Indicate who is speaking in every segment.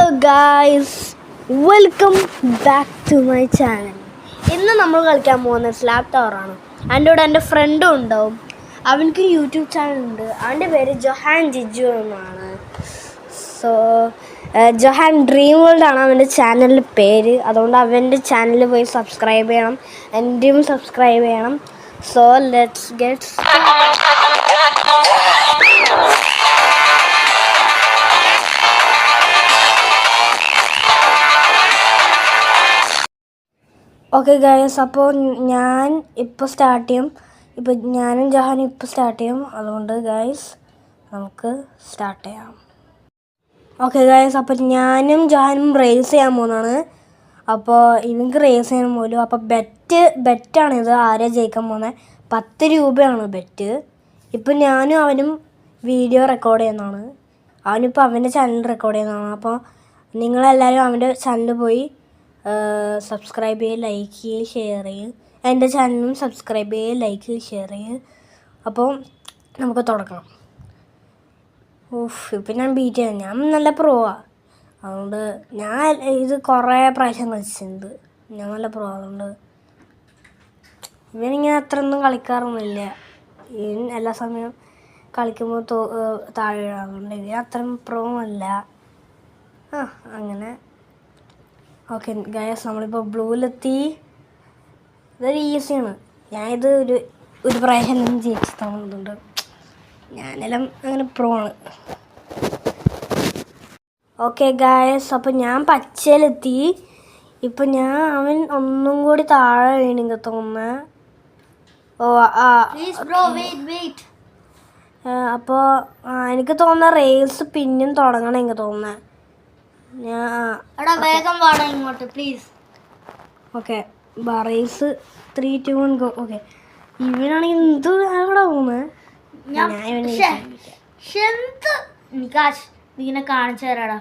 Speaker 1: Hello guys, welcome back to my channel. ഇന്ന് നമ്മൾ കളിക്കാൻ പോകുന്നത് സ്ലാബ് ടവറാണ്. എൻ്റെ കൂടെ എൻ്റെ ഫ്രണ്ടും ഉണ്ടാവും. അവനക്ക് യൂട്യൂബ് ചാനലുണ്ട്. അവൻ്റെ പേര് ജൊഹാൻ ജിജു എന്നാണ്. സോ ജൊഹാൻ ഡ്രീം വേൾഡ് ആണ് അവൻ്റെ ചാനലിൻ്റെ പേര്. അതുകൊണ്ട് അവൻ്റെ ചാനലിൽ പോയി സബ്സ്ക്രൈബ് ചെയ്യണം, എൻ്റെയും സബ്സ്ക്രൈബ് ചെയ്യണം. So let's get okay guys. അപ്പോൾ ഞാൻ ഇപ്പോൾ സ്റ്റാർട്ട് ചെയ്യും. ഇപ്പോൾ ഞാനും ജഹാനും ഇപ്പോൾ സ്റ്റാർട്ട് ചെയ്യും. അതുകൊണ്ട് ഗൈസ് നമുക്ക് സ്റ്റാർട്ട് ചെയ്യാം. ഓക്കെ ഗൈസ്, അപ്പോൾ ഞാനും ജഹാനും റേസ് ചെയ്യാൻ പോകുന്നതാണ്. അപ്പോൾ ഇവർക്ക് റേസ് ചെയ്യാൻ പോലും. അപ്പോൾ ബെറ്റാണിത്, ആരെയാ ജയിക്കാൻ പോകുന്നത്. 10 രൂപയാണ് ബെറ്റ്. ഇപ്പം ഞാനും അവനും വീഡിയോ റെക്കോർഡ് ചെയ്യുന്നതാണ്. അവനിപ്പോൾ അവൻ്റെ ചാനൽ റെക്കോർഡ് ചെയ്യുന്നതാണ്. അപ്പോൾ നിങ്ങളെല്ലാവരും അവൻ്റെ ചാനലിൽ പോയി സബ്സ്ക്രൈബ് ചെയ്യുക, ലൈക്ക് ചെയ്യുക, ഷെയർ ചെയ്യുക. എൻ്റെ ചാനലും സബ്സ്ക്രൈബ് ചെയ്യുക, ലൈക്ക് ചെയ്യുക, ഷെയർ ചെയ്യുക. അപ്പോൾ നമുക്ക് തുടങ്ങാം. ഇപ്പം ഞാൻ ബീറ്റ് ചെയ്യാം. ഞാൻ നല്ല പ്രോവാണ്. അതുകൊണ്ട് ഞാൻ ഇത് കുറേ പ്രാവശ്യം കളിച്ചിട്ടുണ്ട്. ഞാൻ നല്ല പ്രോ. അതുകൊണ്ട് ഇവനിങ്ങനെ അത്രയൊന്നും കളിക്കാറൊന്നുമില്ല. ഇവൻ എല്ലാ സമയവും കളിക്കുമ്പോൾ താഴെ വീഴാറുണ്ട്. ഇവൻ അത്രയും പ്രോ അല്ല. അങ്ങനെ ഓക്കെ ഗൈസ്, നമ്മളിപ്പോൾ ബ്ലൂവിലെത്തി. ഇതൊരു ഈസിയാണ്. ഞാനിത് ഒരു പ്രാവശ്യം ജയിച്ച് തന്നുണ്ട്. ഞാനെല്ലാം അങ്ങനെ പ്രോ ആണ്. ഓക്കെ ഗൈസ്, അപ്പോൾ ഞാൻ പച്ചയിലെത്തി. ഇപ്പം അവൻ ഒന്നും കൂടി താഴെ വീണെങ്കിൽ തോന്നുന്നത്. അപ്പോൾ എനിക്ക് തോന്നുന്ന റേസ് പിന്നും തുടങ്ങണം എനിക്ക് തോന്നുന്നത്.
Speaker 2: വേഗം വാടാ ഇങ്ങോട്ട് please.
Speaker 1: Okay, race 3, 2, 1 go. Okay, ഇവനാണെങ്കിൽ എന്ത് അവിടെ പോകുന്നത്.
Speaker 2: നീനെ കാണിച്ചു തരാടാ.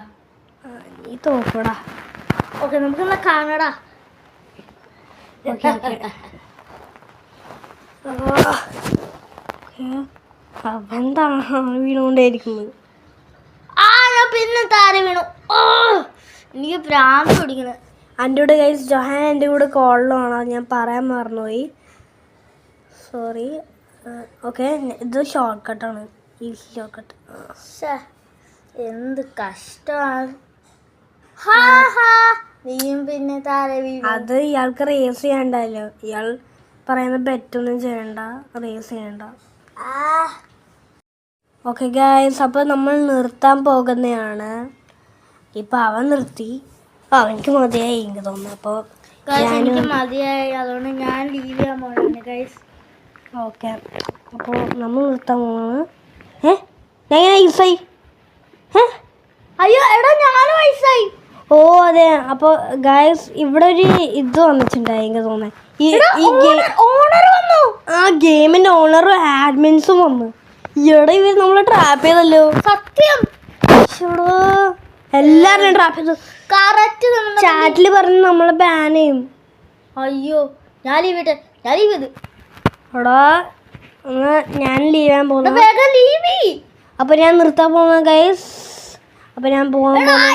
Speaker 1: നീ തോക്കടാ.
Speaker 2: ഓക്കെ, നമുക്കെന്നാ കാണടാ.
Speaker 1: അവന്താണ് വീണുകൊണ്ടേയിരിക്കുന്നത്.
Speaker 2: പിന്നെ താര വീണു. എനിക്ക് ഭ്രാന്ത് പിടിക്കുന്നത്.
Speaker 1: എൻ്റെ കൂടെ ഗൈസ് ജൊഹാൻ എൻ്റെ കൂടെ കോളിലാണ്. ഞാൻ പറയാൻ മറന്നുപോയി, സോറി. ഓക്കെ, ഇത് ഷോർട്ട് കട്ടാണ്. ഈ ഷോർട്ട് കട്ട്
Speaker 2: എന്ത് കഷ്ടമാണ്. നീയും പിന്നെ താര വീണു.
Speaker 1: അത് ഇയാൾക്ക് റേസ് ചെയ്യണ്ടല്ലോ. ഇയാൾ പറയുന്ന ബെറ്റൊന്നും ചെയ്യണ്ട, റേസ് ചെയ്യണ്ട. ഓക്കെ ഗൈസ്, അപ്പോൾ നമ്മൾ നിർത്താൻ പോകുന്നതാണ്. ഇപ്പം അവൻ നിർത്തി. അവനിക്ക് മതിയായി എനിക്ക് തോന്നുന്നു. അപ്പോൾ
Speaker 2: എനിക്ക് മതിയായി, അതുകൊണ്ട് ഞാൻ ലീവ് ചെയ്യാൻ പോകുന്നു ഗൈസ്.
Speaker 1: ഓക്കെ, അപ്പോൾ നമ്മൾ നിർത്താൻ പോകുന്നത്. ഞാൻ ഐസായി.
Speaker 2: അയ്യോ എടാ, ഞാനും ഐസായി.
Speaker 1: ഓ അതെ. അപ്പോൾ ഗൈസ് ഇവിടെ ഒരു ഇത് വന്നിട്ടുണ്ടായി എനിക്ക് തോന്നുന്നത്. ആ ഗെയിമിൻ്റെ ഓണറും ആഡ്മിൻസും വന്നു. ഇവിടെ ഇവർ നമ്മളെ ട്രാപ്പ് ചെയ്തല്ലോ.
Speaker 2: സത്യം,
Speaker 1: എല്ലാവരും ട്രാപ്പ് ചെയ്തു. ചാറ്റിൽ പറഞ്ഞ് നമ്മളെ ബാൻ ചെയ്യും.
Speaker 2: അയ്യോ, ഞാൻ ലീവ് ചെയ്ത്.
Speaker 1: എടാ, ഞാൻ ലീവ് ചെയ്യാൻ പോകുന്നു.
Speaker 2: അപ്പൊ
Speaker 1: ഞാൻ നിർത്താൻ പോകുന്ന ഗൈസ്. അപ്പൊ ഞാൻ പോകാൻ പോകുന്നു.